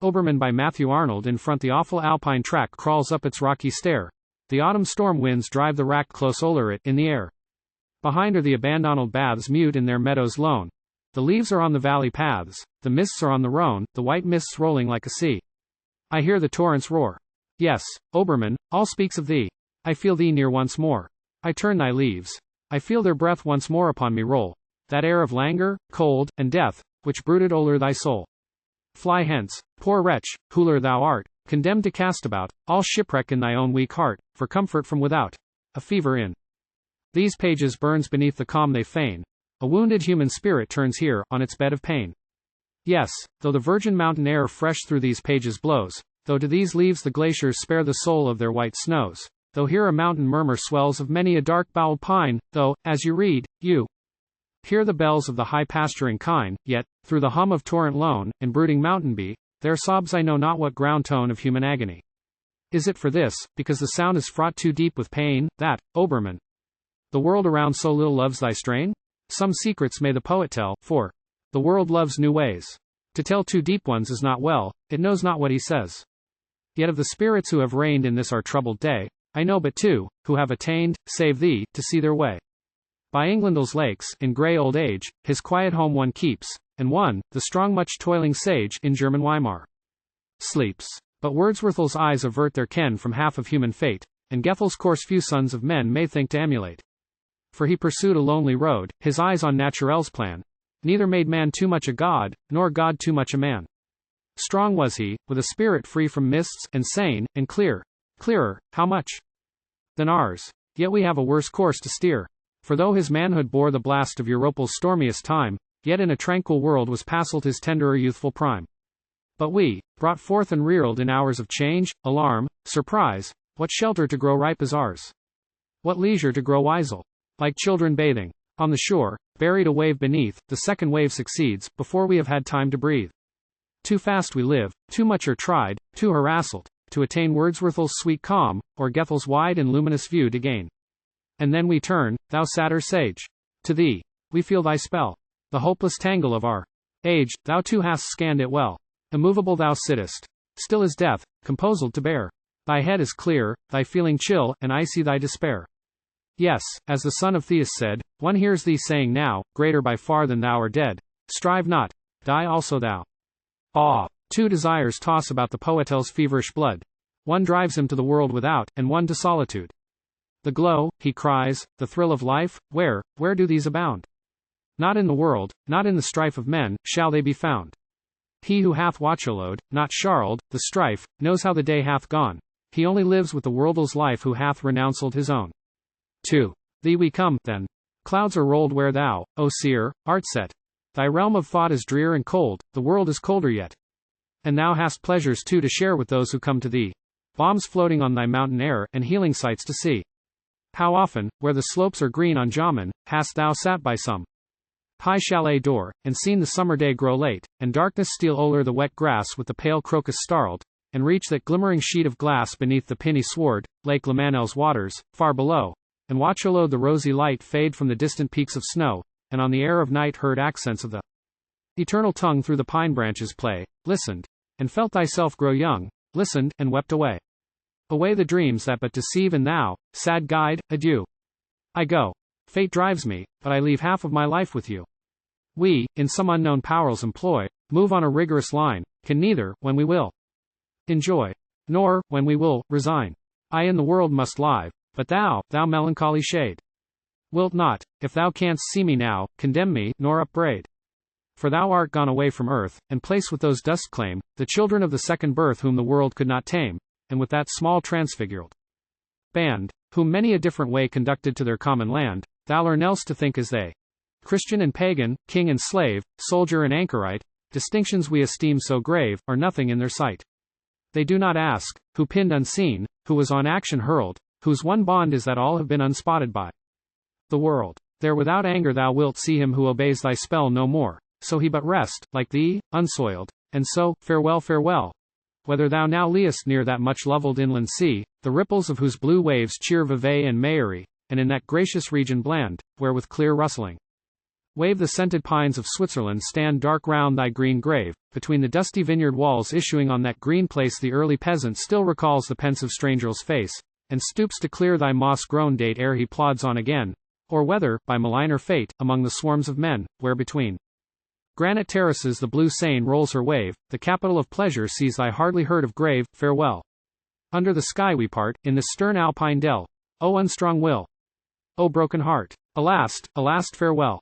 Obermann by Matthew Arnold. In front the awful Alpine track crawls up its rocky stair. The autumn storm winds drive the rack close oĺer it in the air. Behind are the abandonڵd baths mute in their meadows lone. The leaves are on the valley paths, the mists are on the Rhone, the white mists rolling like a sea. I hear the torrents roar. Yes, Obermann, all speaks of thee. I feel thee near once more. I turn thy leaves. I feel their breath once more upon me roll. That air of languor, cold, and death, which brooded oĺer thy soul. Fly hence, poor wretch, whoeĺer thou art, condemned to cast about, all shipwreck in thy own weak heart, for comfort from without, a fever in these pages burns beneath the calm they feign. A wounded human spirit turns here, on its bed of pain. Yes, though the virgin mountain air fresh through these pages blows, though to these leaves the glaciers spare the soul of their white snows, though here a mountain murmur swells of many a dark-bowled pine, though, as you read, you hear the bells of the high pasturing kine, yet, through the hum of torrent lone, and brooding mountain bee, there sobs I know not what ground tone of human agony. Is it for this, because the sound is fraught too deep with pain, that, Obermann, the world around so little loves thy strain? Some secrets may the poet tell, for the world loves new ways. To tell too deep ones is not well, it knows not what he says. Yet of the spirits who have reigned in this our troubled day, I know but two, who have attained, save thee, to see their way. By England's lakes, in grey old age, his quiet home one keeps, and one, the strong much toiling sage, in German Weimar, sleeps. But Wordsworth's eyes avert their ken from half of human fate, and Goethe's course few sons of men may think to emulate. For he pursued a lonely road, his eyes on naturel's plan. Neither made man too much a god, nor god too much a man. Strong was he, with a spirit free from mists, and sane, and clear. Clearer, how much? Than ours. Yet we have a worse course to steer. For though his manhood bore the blast of Europal's stormiest time, yet in a tranquil world was passed his tenderer youthful prime. But we, brought forth and reared in hours of change, alarm, surprise, what shelter to grow ripe is ours? What leisure to grow wisel? Like children bathing on the shore, buried a wave beneath, the second wave succeeds, before we have had time to breathe. Too fast we live, too much are tried, too harassled, to attain Wordsworth's sweet calm, or Goethe's wide and luminous view to gain. And then we turn, thou satyr sage. To thee, we feel thy spell. The hopeless tangle of our age, thou too hast scanned it well. Immovable thou sittest, still as death, composed to bear. Thy head is clear, thy feeling chill, and icy thy despair. Yes, as the son of Theus said, one hears thee saying now, greater by far than thou are dead. Strive not, die also thou. Ah! Two desires toss about the poetel's feverish blood. One drives him to the world without, and one to solitude. The glow, he cries, the thrill of life, where do these abound? Not in the world, not in the strife of men, shall they be found. He who hath watchelowed, not charled, the strife, knows how the day hath gone. He only lives with the world's life who hath renounced his own. To thee we come, then. Clouds are rolled where thou, O seer, art set. Thy realm of thought is drear and cold, the world is colder yet. And thou hast pleasures too to share with those who come to thee. Bombs floating on thy mountain air, and healing sights to see. How often, where the slopes are green on Jaman, hast thou sat by some high chalet door, and seen the summer day grow late, and darkness steal oĺer the wet grass with the pale crocus starled, and reach that glimmering sheet of glass beneath the pinny sward, Lake Lamanel's waters, far below, and watchelowed the rosy light fade from the distant peaks of snow, and on the air of night heard accents of the eternal tongue through the pine branches play, listened, and felt thyself grow young, listened, and wept away. Away the dreams that but deceive, and thou, sad guide, adieu. I go. Fate drives me, but I leave half of my life with you. We, in some unknown power's employ, move on a rigorous line, can neither, when we will, enjoy, nor, when we will, resign. I in the world must lie, but thou melancholy shade, wilt not, if thou canst see me now, condemn me, nor upbraid. For thou art gone away from earth, and place with those dost claim, the children of the second birth whom the world could not tame, and with that small transfigured band, whom many a different way conducted to their common land, thou learn else to think as they. Christian and pagan, king and slave, soldier and anchorite, distinctions we esteem so grave, are nothing in their sight. They do not ask, who pinned unseen, who was on action hurled, whose one bond is that all have been unspotted by the world. There without anger thou wilt see him who obeys thy spell no more, so he but rest, like thee, unsoiled, and so, farewell, farewell. Whether thou now liest near that much-loved inland sea, the ripples of whose blue waves cheer Vevey and Mayery, and in that gracious region bland, where with clear rustling Wave the scented pines of Switzerland stand dark round thy green grave, between the dusty vineyard walls issuing on that green place the early peasant still recalls the pensive stranger's face, and stoops to clear thy moss-grown date ere he plods on again, or whether, by maligner fate, among the swarms of men, where between granite terraces the blue Seine rolls her wave, the capital of pleasure sees thy hardly heard of grave, farewell. Under the sky we part, in this stern Alpine dell, O unstrung will! O broken heart! Alas, farewell!